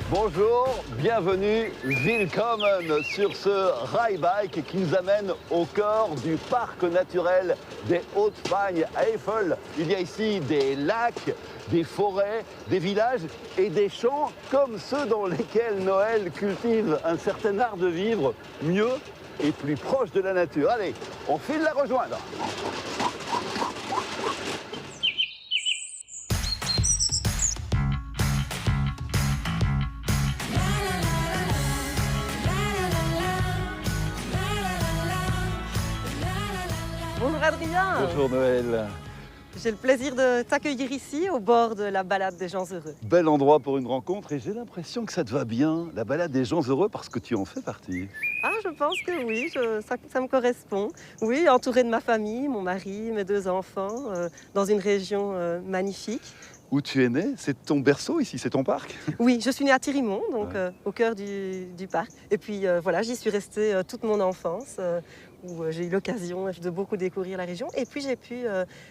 Bonjour, bienvenue, willkommen sur ce rail bike qui nous amène au cœur du parc naturel des Hautes-Fagnes à Eiffel. Il y a ici des lacs, des forêts, des villages et des champs comme ceux dans lesquels Noël cultive un certain art de vivre mieux et plus proche de la nature. Allez, on file la rejoindre. Bonjour Adrien. Bonjour Noël. J'ai le plaisir de t'accueillir ici au bord de la balade des gens heureux. Bel endroit pour une rencontre et j'ai l'impression que ça te va bien, la balade des gens heureux, parce que tu en fais partie. Ah, je pense que oui, ça me correspond. Oui, entourée de ma famille, mon mari, mes 2 enfants, dans une région magnifique. Où tu es né, c'est ton berceau ici, c'est ton parc? Oui, je suis née à Thirimont, donc Ouais. au cœur du parc. Et puis voilà, j'y suis restée toute mon enfance, où j'ai eu l'occasion de beaucoup découvrir la région. Et puis j'ai pu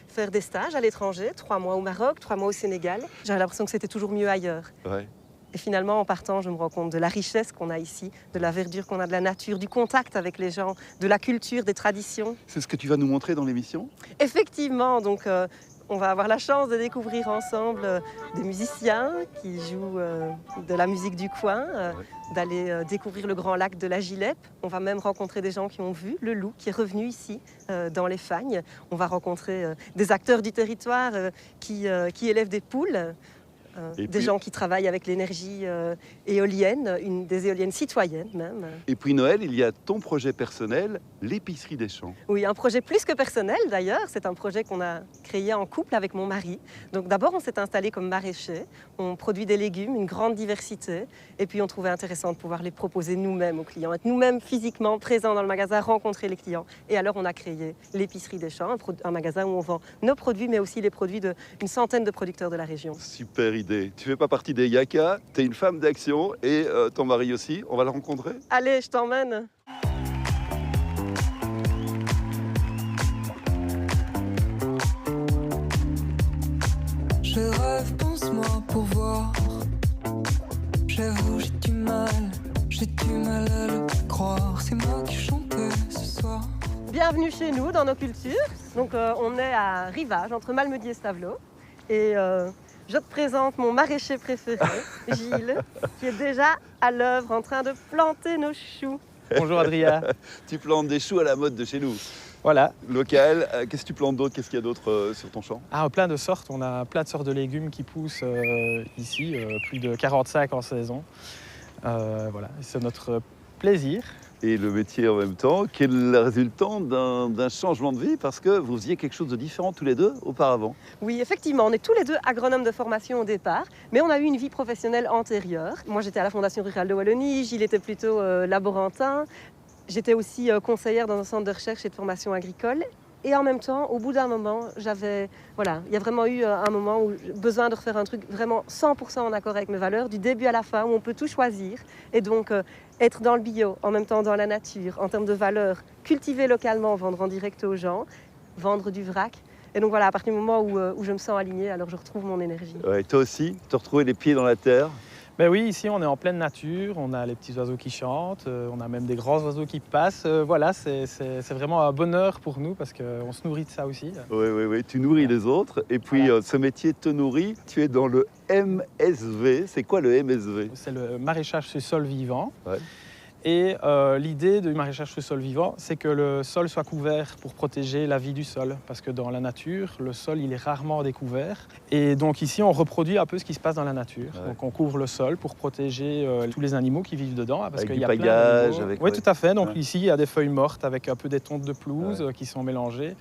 faire des stages à l'étranger, 3 mois au Maroc, 3 mois au Sénégal. J'avais l'impression que c'était toujours mieux ailleurs. Ouais. Et finalement, en partant, je me rends compte de la richesse qu'on a ici, de la verdure qu'on a, de la nature, du contact avec les gens, de la culture, des traditions. C'est ce que tu vas nous montrer dans l'émission? Effectivement, donc on va avoir la chance de découvrir ensemble des musiciens qui jouent de la musique du coin, Ouais. d'aller découvrir le grand lac de la Gilette. On va même rencontrer des gens qui ont vu le loup qui est revenu ici dans les Fagnes. On va rencontrer des acteurs du territoire qui élèvent des poules. Et Des puis- gens qui travaillent avec l'énergie éolienne, des éoliennes citoyennes même. Et puis Noël, il y a ton projet personnel, l'épicerie des champs. Oui, un projet plus que personnel d'ailleurs. C'est un projet qu'on a créé en couple avec mon mari. Donc d'abord, on s'est installé comme maraîcher. On produit des légumes, une grande diversité. Et puis on trouvait intéressant de pouvoir les proposer nous-mêmes aux clients, être nous-mêmes physiquement présents dans le magasin, rencontrer les clients. Et alors on a créé l'épicerie des champs, un magasin où on vend nos produits, mais aussi les produits d'une centaine de producteurs de la région. Super idée. Tu fais pas partie des yakas, tu es une femme d'action et ton mari aussi. On va le rencontrer? Allez, je t'emmène. Je rêve, pense-moi pour voir. J'avoue, j'ai du mal à le croire. C'est moi qui chantais ce soir. Bienvenue chez nous, dans nos cultures. Donc on est à Rivage, entre Malmedy et Stavelot. Et je te présente mon maraîcher préféré, Gilles, qui est déjà à l'œuvre en train de planter nos choux. Bonjour Adrien. Tu plantes des choux à la mode de chez nous. Voilà. Local, qu'est-ce que tu plantes d'autre? Qu'est-ce qu'il y a d'autre sur ton champ? Ah, plein de sortes. On a plein de sortes de légumes qui poussent ici, plus de 45 en saison. Voilà, c'est notre plaisir. Et le métier en même temps, qui est le résultant d'un changement de vie, parce que vous faisiez quelque chose de différent tous les deux auparavant. Oui, effectivement, on est tous les deux agronomes de formation au départ, mais on a eu une vie professionnelle antérieure. Moi, j'étais à la Fondation rurale de Wallonie, Gilles était plutôt laborantin. J'étais aussi conseillère dans un centre de recherche et de formation agricole. Et en même temps, au bout d'un moment, voilà, il y a vraiment eu un moment où j'ai besoin de refaire un truc vraiment 100% en accord avec mes valeurs, du début à la fin, où on peut tout choisir. Et donc, être dans le bio, en même temps dans la nature, en termes de valeurs, cultiver localement, vendre en direct aux gens, vendre du vrac. Et donc voilà, à partir du moment où je me sens alignée, alors je retrouve mon énergie. Ouais, toi aussi, te retrouver les pieds dans la terre. Ben oui, ici on est en pleine nature, on a les petits oiseaux qui chantent, on a même des grands oiseaux qui passent. Voilà, c'est vraiment un bonheur pour nous parce qu'on se nourrit de ça aussi. Oui, tu nourris les autres. Et puis Voilà. ce métier te nourrit. Tu es dans le MSV. C'est quoi le MSV? C'est le maraîchage sur sol vivant. Ouais. Et l'idée du maraîchage sur sol vivant, c'est que le sol soit couvert pour protéger la vie du sol. Parce que dans la nature, le sol, il est rarement découvert. Et donc ici, on reproduit un peu ce qui se passe dans la nature. Ouais. Donc on couvre le sol pour protéger tous les animaux qui vivent dedans. Parce Avec qu'il du y a plein paillage, d'animaux. avec- Oui, ouais. tout à fait. Donc Ouais. ici, il y a des feuilles mortes avec un peu des tontes de pelouse Ouais. qui sont mélangées.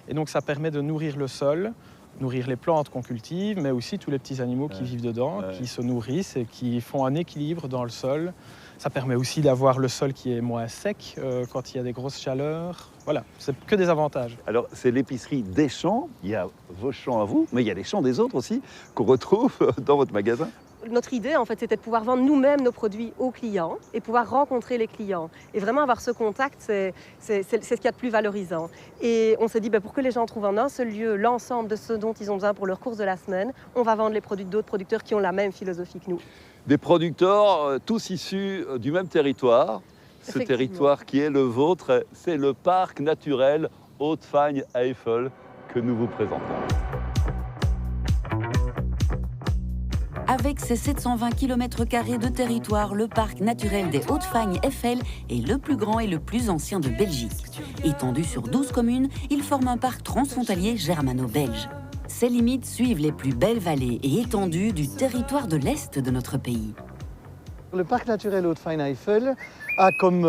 Et donc ça permet de nourrir le sol, nourrir les plantes qu'on cultive, mais aussi tous les petits animaux qui Ouais. vivent dedans, Ouais. qui se nourrissent et qui font un équilibre dans le sol. Ça permet aussi d'avoir le sol qui est moins sec quand il y a des grosses chaleurs. Voilà, c'est que des avantages. Alors, c'est l'épicerie des champs. Il y a vos champs à vous, mais il y a les champs des autres aussi qu'on retrouve dans votre magasin. Notre idée, en fait, c'était de pouvoir vendre nous-mêmes nos produits aux clients et pouvoir rencontrer les clients. Et vraiment avoir ce contact, c'est ce qu'il y a de plus valorisant. Et on s'est dit, pour que les gens trouvent en un seul lieu l'ensemble de ce dont ils ont besoin pour leur course de la semaine, on va vendre les produits d'autres producteurs qui ont la même philosophie que nous. Des producteurs tous issus du même territoire. Ce territoire qui est le vôtre, c'est le parc naturel Haute-Fagne-Eifel que nous vous présentons. Avec ses 720 km² de territoire, le parc naturel des Hautes-Fagnes-Eifel est le plus grand et le plus ancien de Belgique. Étendu sur 12 communes, il forme un parc transfrontalier germano-belge. Ses limites suivent les plus belles vallées et étendues du territoire de l'Est de notre pays. Le parc naturel Haute-Fagne-Eifel a comme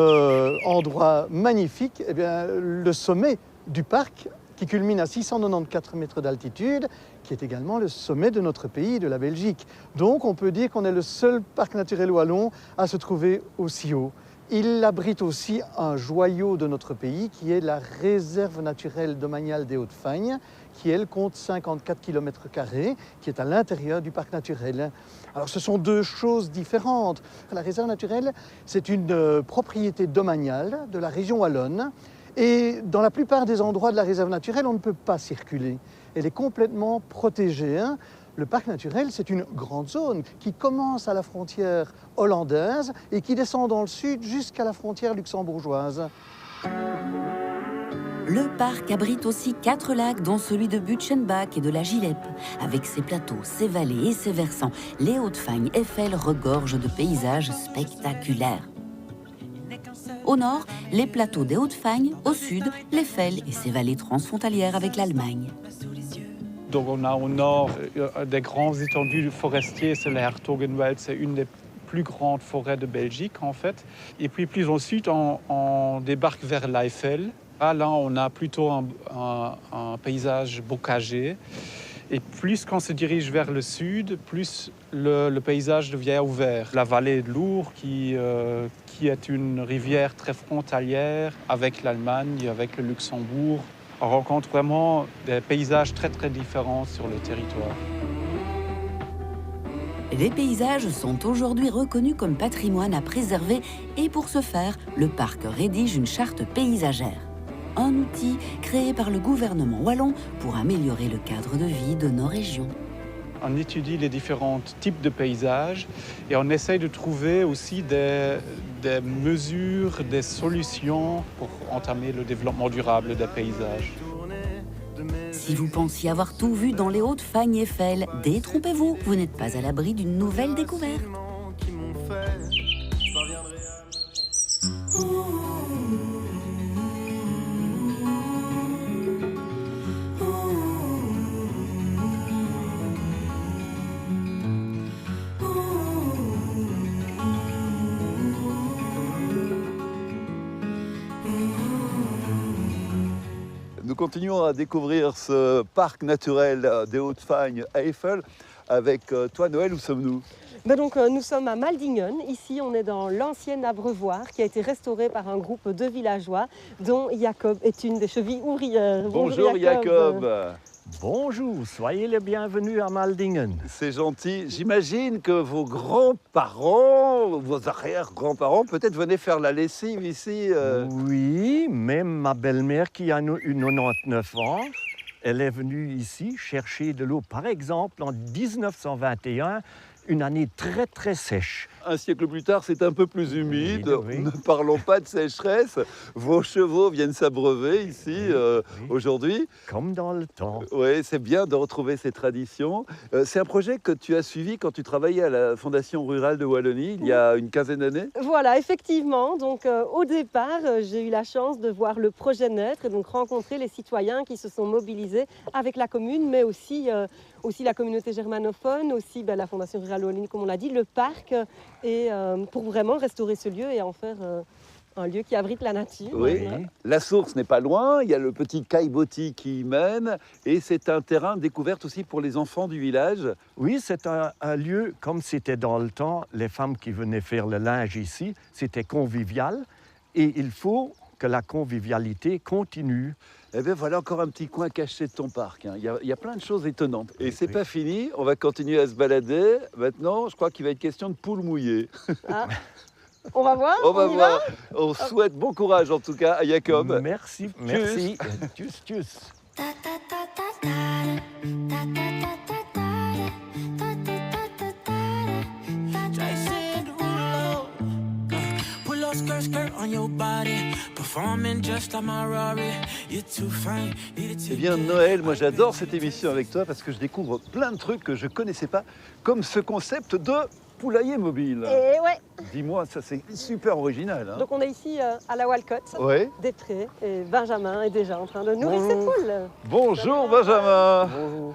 endroit magnifique le sommet du parc qui culmine à 694 mètres d'altitude, qui est également le sommet de notre pays, de la Belgique. Donc on peut dire qu'on est le seul parc naturel wallon à se trouver aussi haut. Il abrite aussi un joyau de notre pays qui est la réserve naturelle domaniale des Hautes-Fagnes, qui elle compte 54 km², qui est à l'intérieur du parc naturel. Alors ce sont deux choses différentes. La réserve naturelle, c'est une propriété domaniale de la région wallonne. Et dans la plupart des endroits de la réserve naturelle, on ne peut pas circuler. Elle est complètement protégée. Le parc naturel, c'est une grande zone qui commence à la frontière hollandaise et qui descend dans le sud jusqu'à la frontière luxembourgeoise. Le parc abrite aussi 4 lacs, dont celui de Butchenbach et de la Gileppe. Avec ses plateaux, ses vallées et ses versants, les Hautes-Fagnes-Eifel regorgent de paysages spectaculaires. Au nord, les plateaux des Hautes-Fagnes, au sud, l'Eifel et ses vallées transfrontalières avec l'Allemagne. Donc on a au nord des grands étendues forestiers, c'est la Hertogenwald, c'est une des plus grandes forêts de Belgique en fait. Et puis plus au sud, on débarque vers l'Eifel. Là, on a plutôt un paysage bocager. Et plus qu'on se dirige vers le sud, plus le paysage devient ouvert. La vallée de l'Our, qui est une rivière très frontalière avec l'Allemagne, avec le Luxembourg, on rencontre vraiment des paysages très très différents sur le territoire. Les paysages sont aujourd'hui reconnus comme patrimoine à préserver et pour ce faire, le parc rédige une charte paysagère. Un outil créé par le gouvernement wallon pour améliorer le cadre de vie de nos régions. On étudie les différents types de paysages et on essaye de trouver aussi des mesures, des solutions pour entamer le développement durable des paysages. Si vous pensiez avoir tout vu dans les Hautes-Fagnes-Eifel, détrompez-vous, vous n'êtes pas à l'abri d'une nouvelle découverte. Nous continuons à découvrir ce parc naturel des Hautes-Fagnes-Eifel. Avec toi, Noël, où sommes-nous ? Nous sommes à Maldingen. Ici, on est dans l'ancien abreuvoir qui a été restauré par un groupe de villageois dont Jacob est une des chevilles ouvrières. Bonjour Jacob. Bonjour, soyez les bienvenus à Maldingen. C'est gentil. J'imagine que vos grands-parents, vos arrière-grands-parents, peut-être venaient faire la lessive ici. Oui, même ma belle-mère qui a eu 99 ans, elle est venue ici chercher de l'eau. Par exemple, en 1921, une année très très sèche. Un siècle plus tard, c'est un peu plus humide. Oui. Ne parlons pas de sécheresse. Vos chevaux viennent s'abreuver ici aujourd'hui. Comme dans le temps. Oui, c'est bien de retrouver ces traditions. C'est un projet que tu as suivi quand tu travaillais à la Fondation rurale de Wallonie il y a une quinzaine d'années. Voilà, effectivement. Donc, au départ, j'ai eu la chance de voir le projet naître et donc rencontrer les citoyens qui se sont mobilisés avec la commune, mais aussi la communauté germanophone, aussi la Fondation rurale de Wallonie, comme on l'a dit, le parc, et pour vraiment restaurer ce lieu et en faire un lieu qui abrite la nature. Oui, la source n'est pas loin, il y a le petit caillebotis qui y mène, et c'est un terrain de découverte aussi pour les enfants du village. Oui, c'est un lieu, comme c'était dans le temps, les femmes qui venaient faire le linge ici, c'était convivial, et il faut que la convivialité continue. Eh bien, voilà encore un petit coin caché de ton parc. Il y a plein de choses étonnantes. Et c'est pas fini, on va continuer à se balader. Maintenant, je crois qu'il va être question de poules mouillées. Ah. On va voir. On va y voir. On souhaite bon courage en tout cas à Jacob. Merci, merci. Tchuss, tchuss. Eh bien Noël, moi j'adore cette émission avec toi parce que je découvre plein de trucs que je connaissais pas, comme ce concept de poulailler mobile. Et ouais. Dis-moi, ça c'est super original. Hein. Donc on est ici à la Walcott, Ouais. des prés, et Benjamin est déjà en train de nourrir ses poules. Bonjour Benjamin. Bonjour.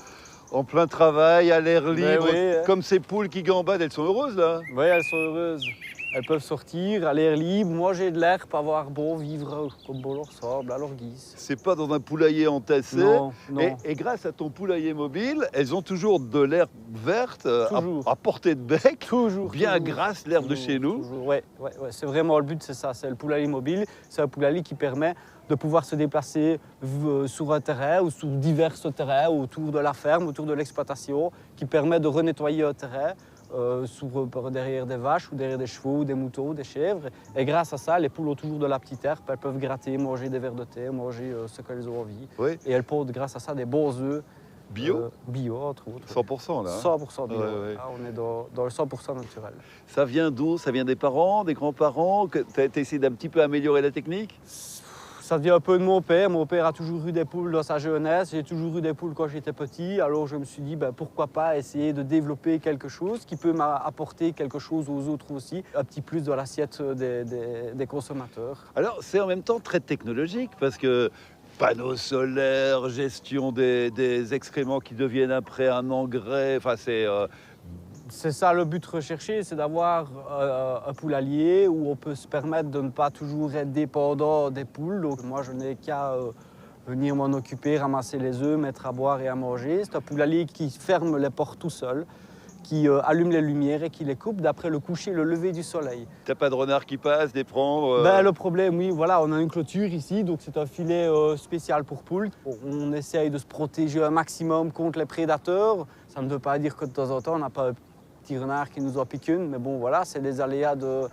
En plein travail, à l'air libre, oui, hein. comme ces poules qui gambadent, elles sont heureuses là. Oui, elles sont heureuses. Elles peuvent sortir à l'air libre, manger de l'herbe, avoir beau, vivre comme bon leur semble, à leur guise. C'est pas dans un poulailler entassé. Non, non. Et grâce à ton poulailler mobile, elles ont toujours de l'herbe verte à portée de bec. Toujours. Bien toujours, grasse l'herbe de chez nous. Oui, c'est vraiment le but, c'est ça. C'est le poulailler mobile. C'est un poulailler qui permet de pouvoir se déplacer sur un terrain ou sur divers terrains autour de la ferme, autour de l'exploitation, qui permet de renettoyer un terrain. Derrière des vaches ou derrière des chevaux, des moutons, des chèvres. Et grâce à ça, les poules ont toujours de la petite herbe. Elles peuvent gratter, manger des vers de thé, manger ce qu'elles ont envie. Oui. Et elles pondent grâce à ça des bons œufs. Bio Bio, entre autres. 100% là. 100% bio. Ouais, ouais. Là, on est dans le 100% naturel. Ça vient d'où? Ça vient des parents, des grands-parents? Tu as essayé d'un petit peu améliorer la technique? Ça vient un peu de mon père. Mon père a toujours eu des poules dans sa jeunesse. J'ai toujours eu des poules quand j'étais petit. Alors je me suis dit, pourquoi pas essayer de développer quelque chose qui peut m'apporter quelque chose aux autres aussi. Un petit plus dans l'assiette des consommateurs. Alors c'est en même temps très technologique parce que panneaux solaires, gestion des excréments qui deviennent après un engrais, enfin c'est ça le but recherché, c'est d'avoir un poulailler où on peut se permettre de ne pas toujours être dépendant des poules. Donc moi, je n'ai qu'à venir m'en occuper, ramasser les œufs, mettre à boire et à manger. C'est un poulailler qui ferme les portes tout seul, qui allume les lumières et qui les coupe d'après le coucher et le lever du soleil. T'as pas de renard qui passe, des prendre Le problème, oui, voilà, on a une clôture ici, donc c'est un filet spécial pour poules. On essaye de se protéger un maximum contre les prédateurs. Ça ne veut pas dire que de temps en temps, on n'a pas un petit renard qui nous en pique une, mais bon, voilà, c'est des aléas de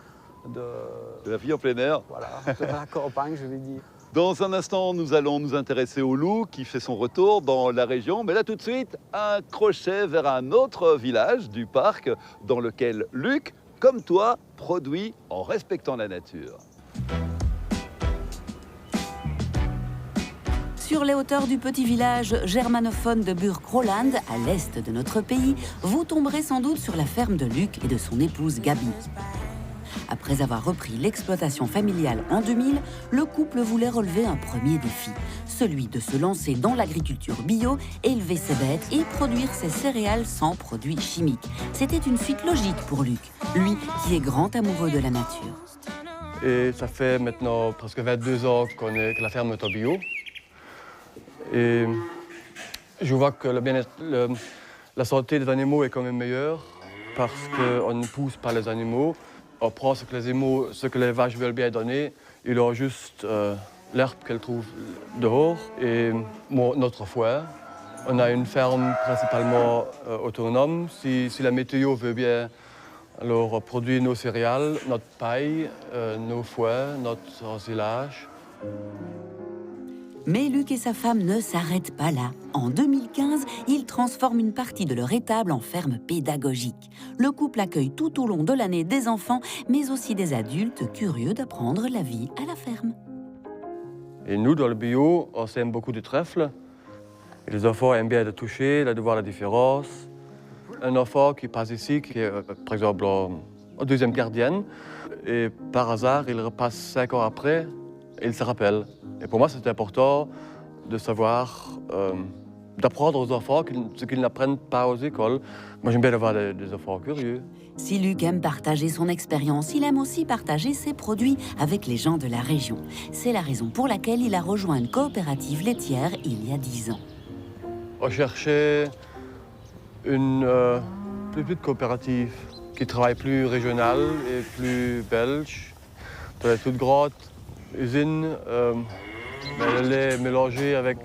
la vie en plein air. Voilà, de la campagne, je vais dire. Dans un instant, nous allons nous intéresser au loup qui fait son retour dans la région. Mais là, tout de suite, un crochet vers un autre village du parc dans lequel Luc, comme toi, produit en respectant la nature. Sur les hauteurs du petit village germanophone de Burg-Roland, à l'est de notre pays, vous tomberez sans doute sur la ferme de Luc et de son épouse Gabi. Après avoir repris l'exploitation familiale en 2000, le couple voulait relever un premier défi, celui de se lancer dans l'agriculture bio, élever ses bêtes et produire ses céréales sans produits chimiques. C'était une suite logique pour Luc, lui qui est grand amoureux de la nature. Et ça fait maintenant presque 22 ans que la ferme est en bio. Et je vois que la santé des animaux est quand même meilleure parce qu'on ne pousse pas les animaux. On prend ce que les vaches veulent bien donner. Ils ont juste l'herbe qu'elles trouvent dehors. Et notre foin, on a une ferme principalement autonome. Si la météo veut bien, alors on produit nos céréales, notre paille, nos foins, notre ensilage. Mais Luc et sa femme ne s'arrêtent pas là. En 2015, ils transforment une partie de leur étable en ferme pédagogique. Le couple accueille tout au long de l'année des enfants, mais aussi des adultes curieux d'apprendre la vie à la ferme. Et nous, dans le bio, on sème beaucoup de trèfle. Et les enfants aiment bien de toucher, de voir la différence. Un enfant qui passe ici, qui est par exemple en deuxième gardienne, et par hasard, il repasse 5 ans après, et il se rappelle. Et pour moi, c'est important de savoir, d'apprendre aux enfants ce qu'ils n'apprennent pas aux écoles. Moi, j'aime bien avoir des enfants curieux. Si Luc aime partager son expérience, il aime aussi partager ses produits avec les gens de la région. C'est la raison pour laquelle il a rejoint une coopérative laitière il y a 10 ans. On cherchait une plus petite coopérative qui travaille plus régionale et plus belge. Elle est toute grande, usine, le lait est mélangé avec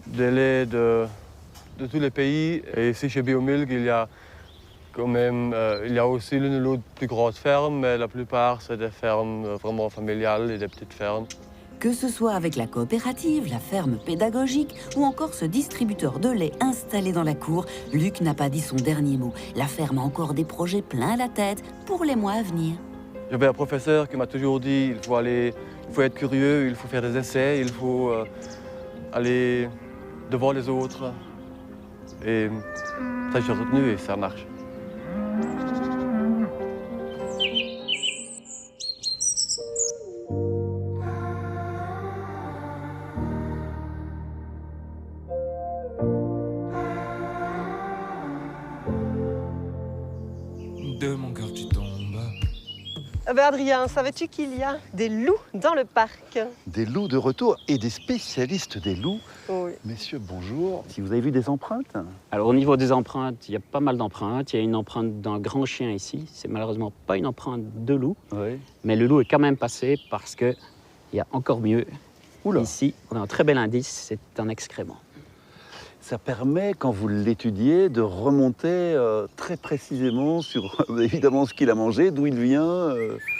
des laits de tous les pays. Et ici, chez Biomilk, il y a quand même, il y a aussi l'une ou l'autre plus grosses fermes, mais la plupart, c'est des fermes vraiment familiales et des petites fermes. Que ce soit avec la coopérative, la ferme pédagogique ou encore ce distributeur de lait installé dans la cour, Luc n'a pas dit son dernier mot. La ferme a encore des projets plein la tête pour les mois à venir. J'avais un professeur qui m'a toujours dit il faut être curieux, il faut faire des essais, il faut aller devant les autres. Et ça, j'ai retenu et ça marche. De mon cœur tu tombes. Adrien, savais-tu qu'il y a des loups dans le parc? Des loups de retour et des spécialistes des loups. Oui. Messieurs, bonjour. Si vous avez vu des empreintes? Alors au niveau des empreintes, il y a pas mal d'empreintes. Il y a une empreinte d'un grand chien ici. C'est malheureusement pas une empreinte de loup. Oui. Mais le loup est quand même passé parce qu'il y a encore mieux. Oula. Ici, on a un très bel indice, c'est un excrément. Ça permet, quand vous l'étudiez, de remonter très précisément sur évidemment ce qu'il a mangé, d'où il vient.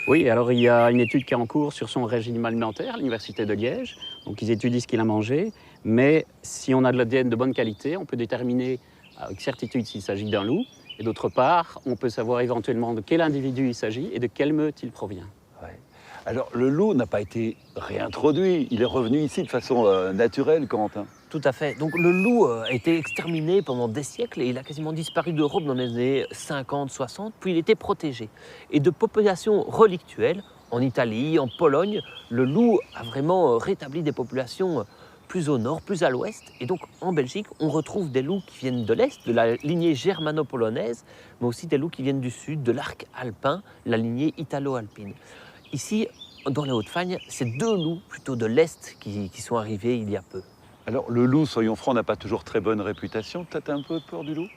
Oui, alors il y a une étude qui est en cours sur son régime alimentaire à l'Université de Liège. Donc ils étudient ce qu'il a mangé. Mais si on a de l'ADN de bonne qualité, on peut déterminer avec certitude s'il s'agit d'un loup. Et d'autre part, on peut savoir éventuellement de quel individu il s'agit et de quelle meute il provient. Ouais. Alors le loup n'a pas été réintroduit, il est revenu ici de façon naturelle, Corentin. Tout à fait. Donc le loup a été exterminé pendant des siècles et il a quasiment disparu d'Europe dans les années 50, 60, puis il était protégé. Et de populations relictuelles, en Italie, en Pologne, le loup a vraiment rétabli des populations plus au nord, plus à l'ouest. Et donc en Belgique, on retrouve des loups qui viennent de l'est, de la lignée germano-polonaise, mais aussi des loups qui viennent du sud, de l'arc alpin, la lignée italo-alpine. Ici, dans les Hauts-de-Fagne, c'est deux loups plutôt de l'est qui sont arrivés il y a peu. Alors le loup, soyons francs, n'a pas toujours très bonne réputation. T'as un peu peur du loup?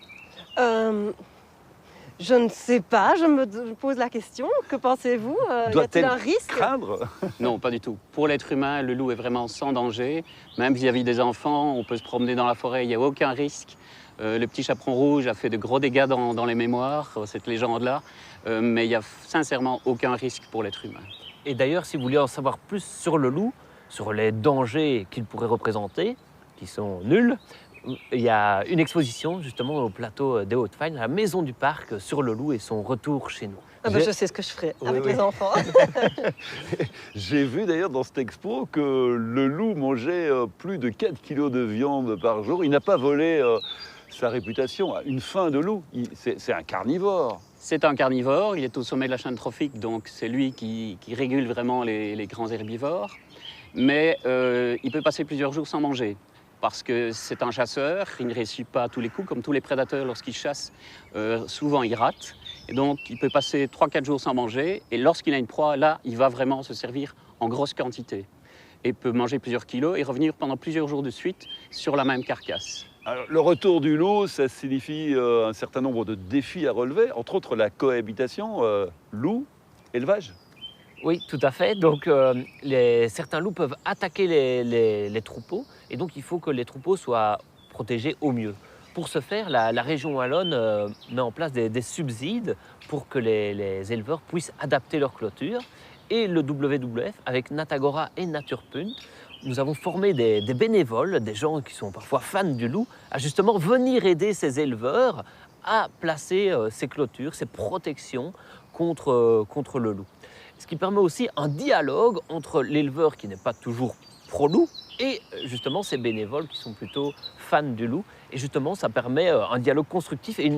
Je ne sais pas, je me pose la question. Que pensez-vous? Y a-t-il un risque? Craindre? Non, pas du tout. Pour l'être humain, le loup est vraiment sans danger. Même vis-à-vis des enfants, on peut se promener dans la forêt, il n'y a aucun risque. Le petit chaperon rouge a fait de gros dégâts dans les mémoires, cette légende-là. Mais il n'y a sincèrement aucun risque pour l'être humain. Et d'ailleurs, si vous voulez en savoir plus sur le loup, sur les dangers qu'il pourrait représenter, qui sont nuls, il y a une exposition justement au plateau des Hauts-de-Fagne, à la maison du parc, sur le loup et son retour chez nous. Ah ben, je sais ce que je ferai avec les enfants. J'ai vu d'ailleurs dans cette expo que le loup mangeait plus de 4 kilos de viande par jour. Il n'a pas volé sa réputation. Une faim de loup, c'est un carnivore. C'est un carnivore, il est au sommet de la chaîne trophique, donc c'est lui qui régule vraiment les grands herbivores. Mais il peut passer plusieurs jours sans manger, parce que c'est un chasseur, il ne réussit pas à tous les coups, comme tous les prédateurs lorsqu'ils chassent, souvent ils ratent. Et donc il peut passer 3-4 jours sans manger, et lorsqu'il a une proie, là, il va vraiment se servir en grosse quantité. Et peut manger plusieurs kilos et revenir pendant plusieurs jours de suite sur la même carcasse. Alors, le retour du loup, ça signifie un certain nombre de défis à relever, entre autres la cohabitation loup-élevage. Oui, tout à fait. Donc, certains loups peuvent attaquer les troupeaux, et donc il faut que les troupeaux soient protégés au mieux. Pour ce faire, la région wallonne met en place des subsides pour que les éleveurs puissent adapter leur clôture. Et le WWF, avec Natagora et Naturpunt, nous avons formé des bénévoles, des gens qui sont parfois fans du loup, à justement venir aider ces éleveurs à placer ces clôtures, ces protections contre le loup. Ce qui permet aussi un dialogue entre l'éleveur qui n'est pas toujours pro-loup et justement ces bénévoles qui sont plutôt fans du loup. Et justement, ça permet un dialogue constructif et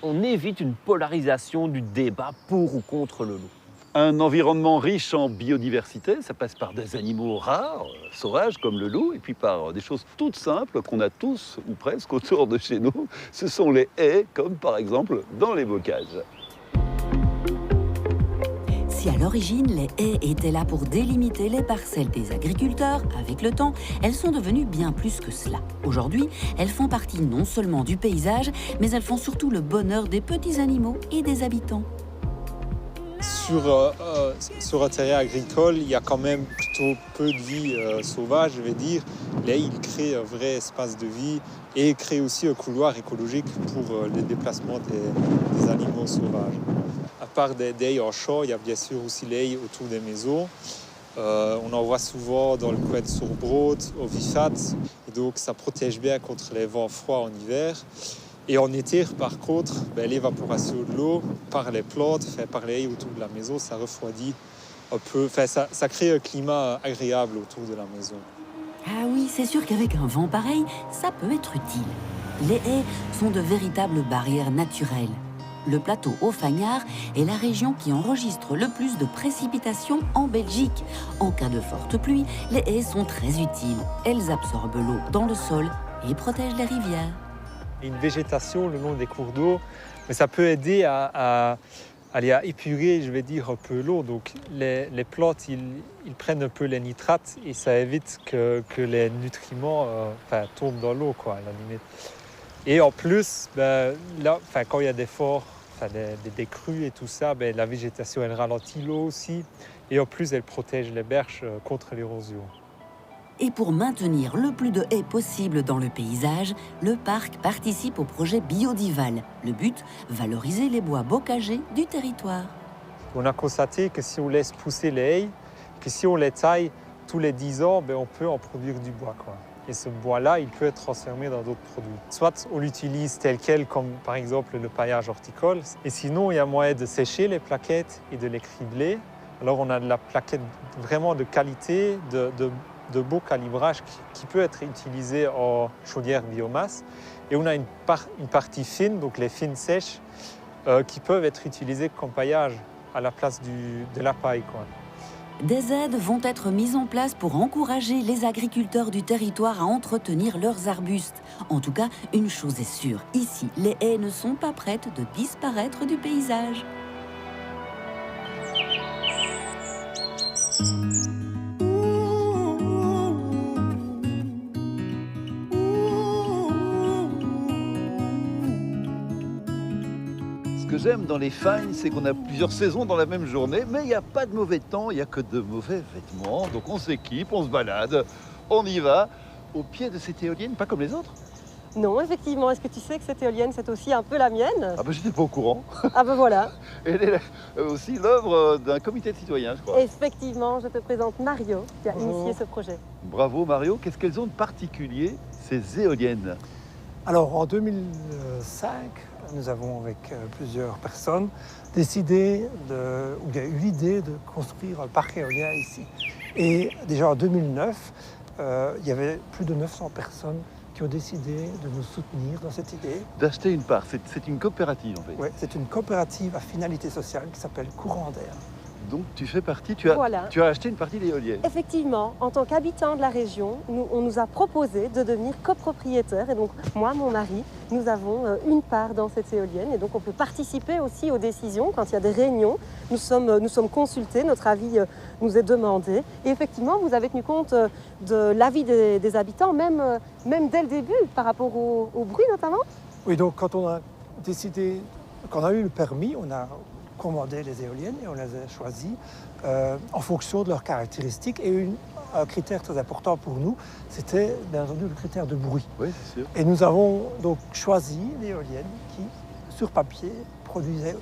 on évite une polarisation du débat pour ou contre le loup. Un environnement riche en biodiversité, ça passe par des animaux rares, sauvages comme le loup, et puis par des choses toutes simples qu'on a tous ou presque autour de chez nous. Ce sont les haies, comme par exemple dans les bocages. Si à l'origine, les haies étaient là pour délimiter les parcelles des agriculteurs, avec le temps, elles sont devenues bien plus que cela. Aujourd'hui, elles font partie non seulement du paysage, mais elles font surtout le bonheur des petits animaux et des habitants. Sur un terrain agricole, il y a quand même plutôt peu de vie sauvage, je vais dire. Là, il crée un vrai espace de vie et crée aussi un couloir écologique pour les déplacements des animaux sauvages. À part des haies en champ, il y a bien sûr aussi les haies autour des maisons. On en voit souvent dans le coin de Sourbrot, au Vifat, et donc ça protège bien contre les vents froids en hiver. Et en été, par contre, l'évaporation de l'eau par les plantes, par les haies autour de la maison, ça refroidit un peu, ça crée un climat agréable autour de la maison. Ah oui, c'est sûr qu'avec un vent pareil, ça peut être utile. Les haies sont de véritables barrières naturelles. Le plateau Haut-Fagnard est la région qui enregistre le plus de précipitations en Belgique. En cas de forte pluie, les haies sont très utiles. Elles absorbent l'eau dans le sol et protègent les rivières. Une végétation le long des cours d'eau, mais ça peut aider à épurer, je vais dire, un peu l'eau. Donc les plantes, ils prennent un peu les nitrates et ça évite que les nutriments tombent dans l'eau, quoi, à la limite. Et en plus, là, quand il y a des forts, des crues et tout ça, la végétation, elle ralentit l'eau aussi. Et en plus, elle protège les berges contre l'érosion. Et pour maintenir le plus de haies possible dans le paysage, le parc participe au projet Biodival. Le but, valoriser les bois bocagers du territoire. On a constaté que si on laisse pousser les haies, que si on les taille tous les 10 ans, on peut en produire du bois, quoi. Et ce bois-là, il peut être transformé dans d'autres produits. Soit on l'utilise tel quel, comme par exemple le paillage horticole. Et sinon, il y a moyen de sécher les plaquettes et de les cribler. Alors on a de la plaquette vraiment de qualité, de beau calibrage qui peut être utilisé en chaudière biomasse. Et on a une partie fine, donc les fines sèches, qui peuvent être utilisées comme paillage à la place de la paille, quoi. Des aides vont être mises en place pour encourager les agriculteurs du territoire à entretenir leurs arbustes. En tout cas, une chose est sûre, ici, les haies ne sont pas prêtes de disparaître du paysage. Ce que j'aime dans les fagnes, c'est qu'on a plusieurs saisons dans la même journée, mais il n'y a pas de mauvais temps, il n'y a que de mauvais vêtements. Donc on s'équipe, on se balade, on y va, au pied de cette éolienne, pas comme les autres. Non, effectivement. Est-ce que tu sais que cette éolienne, c'est aussi un peu la mienne? Ah ben j'étais pas au courant. Ah ben voilà. Elle est aussi l'œuvre d'un comité de citoyens, je crois. Effectivement, je te présente Mario, qui a initié ce projet. Bravo Mario. Qu'est-ce qu'elles ont de particulier, ces éoliennes? Alors en 2005, nous avons avec plusieurs personnes décidé, ou bien eu l'idée de construire un parc éolien ici. Et déjà en 2009, il y avait plus de 900 personnes qui ont décidé de nous soutenir dans cette idée. D'acheter une part, c'est une coopérative en fait. Oui, c'est une coopérative à finalité sociale qui s'appelle Courant d'air. Donc tu fais partie, tu as acheté une partie de l'éolienne. Effectivement, en tant qu'habitant de la région, on nous a proposé de devenir copropriétaire. Et donc moi, mon mari, nous avons une part dans cette éolienne. Et donc on peut participer aussi aux décisions. Quand il y a des réunions, nous sommes consultés, notre avis nous est demandé. Et effectivement, vous avez tenu compte de l'avis des habitants, même dès le début, par rapport au bruit notamment. Oui, donc quand on a décidé, quand on a eu le permis, on a commandé les éoliennes et on les a choisies en fonction de leurs caractéristiques. Et un critère très important pour nous, c'était bien entendu le critère de bruit. Oui, c'est sûr. Et nous avons donc choisi l'éolienne qui, sur papier,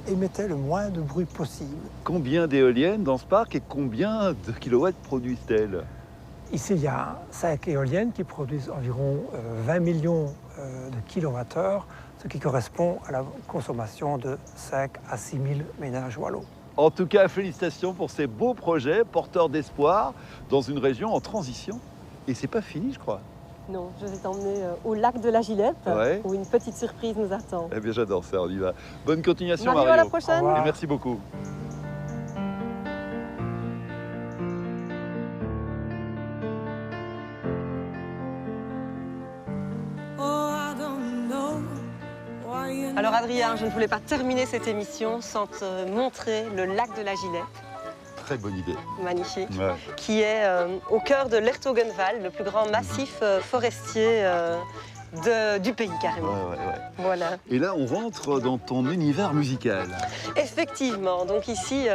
émettait le moins de bruit possible. Combien d'éoliennes dans ce parc et combien de kilowatts produisent-elles? Ici, il y a 5 éoliennes qui produisent environ 20 millions de kilowattheures, ce qui correspond à la consommation de 5 à 6 000 ménages wallons. En tout cas, félicitations pour ces beaux projets porteurs d'espoir dans une région en transition. Et c'est pas fini, je crois. Non, je vais t'emmener au lac de la Gilette, ouais, où une petite surprise nous attend. Eh bien, j'adore ça, on y va. Bonne continuation, Mario. À la prochaine. Et merci beaucoup. Alors Adrien, je ne voulais pas terminer cette émission sans te montrer le lac de la Gilette. Très bonne idée. Magnifique. Ouais. Qui est au cœur de l'Ertogenwald, le plus grand massif forestier du pays carrément. Ouais. Voilà. Et là, on rentre dans ton univers musical. Effectivement, donc ici,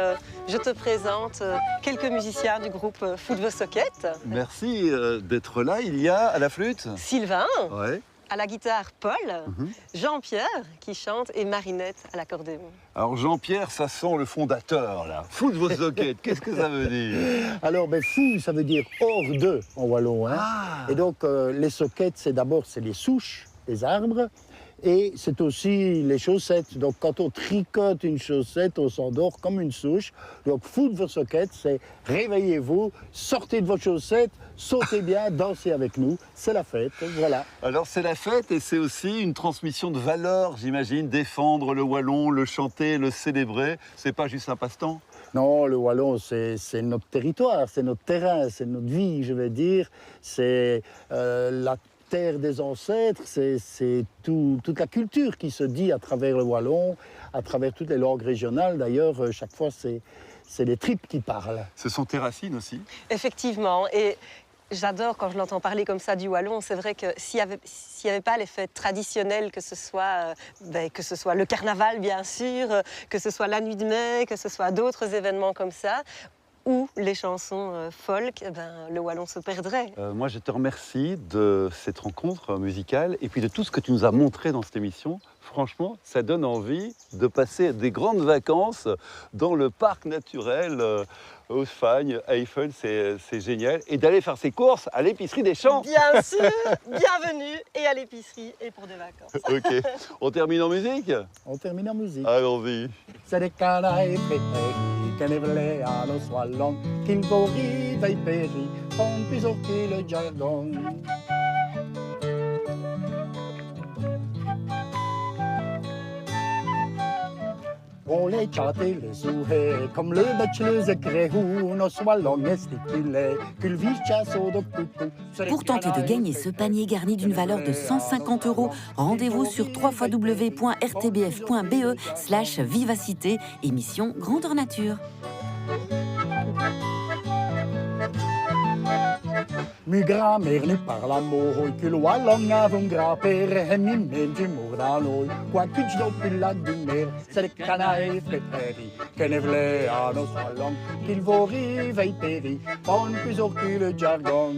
je te présente quelques musiciens du groupe Foot the Socket. Merci d'être là. Il y a à la flûte Sylvain, Ouais. à la guitare Paul, Jean-Pierre qui chante et Marinette à l'accordéon. Alors Jean-Pierre, ça sent le fondateur là. Foot the Socket, qu'est-ce que ça veut dire? Alors, fou, ça veut dire hors de en wallon. Hein. Et donc, les sockets, c'est d'abord les souches des arbres. Et c'est aussi les chaussettes. Donc, quand on tricote une chaussette, on s'endort comme une souche. Donc, foot the socket, c'est réveillez-vous, sortez de vos chaussettes, sautez bien, dansez avec nous. C'est la fête, voilà. Alors c'est la fête et c'est aussi une transmission de valeurs, j'imagine. Défendre le wallon, le chanter, le célébrer, c'est pas juste un passe-temps? Non, le wallon, c'est notre territoire, c'est notre terrain, c'est notre vie, je vais dire. C'est la terre des ancêtres, c'est toute la culture qui se dit à travers le wallon, à travers toutes les langues régionales. D'ailleurs, chaque fois, c'est les tripes qui parlent. Ce sont tes racines aussi? Effectivement, et j'adore quand je l'entends parler comme ça du wallon. C'est vrai que s'il n'y avait pas les fêtes traditionnelles, que ce soit le carnaval bien sûr, que ce soit la nuit de mai, que ce soit d'autres événements comme ça, ou les chansons folk, le wallon se perdrait. Moi, je te remercie de cette rencontre musicale et puis de tout ce que tu nous as montré dans cette émission. Franchement, ça donne envie de passer des grandes vacances dans le parc naturel Haute-Fagne, Eifel, c'est génial. Et d'aller faire ses courses à l'épicerie des Champs. Bien sûr, bienvenue et à l'épicerie et pour des vacances. Ok, on termine en musique? On termine en musique. Allons-y. C'est des canailles préférées, qu'elle est volée à nos soins longs, qu'il vaut rive et péri, on peut sortir le jargon. On les chante et les souhait, comme le bachelor écréhou, nos soins longs esticulés, qu'il vit chasse au docteur. Pour tenter de gagner ce panier garni d'une valeur de 150 €, rendez-vous sur www.rtbf.be/vivacité, émission Grandeur Nature. Mi grand-mère nous parle amour, que le wallon avait un grand-père, et mi mène du mot dans l'eau, quoi que je dois plus la dumère, c'est le canaille préféré, qu'elle est volée à nos wallons, qu'il vaut rive et péri, on ne peut que le jargon.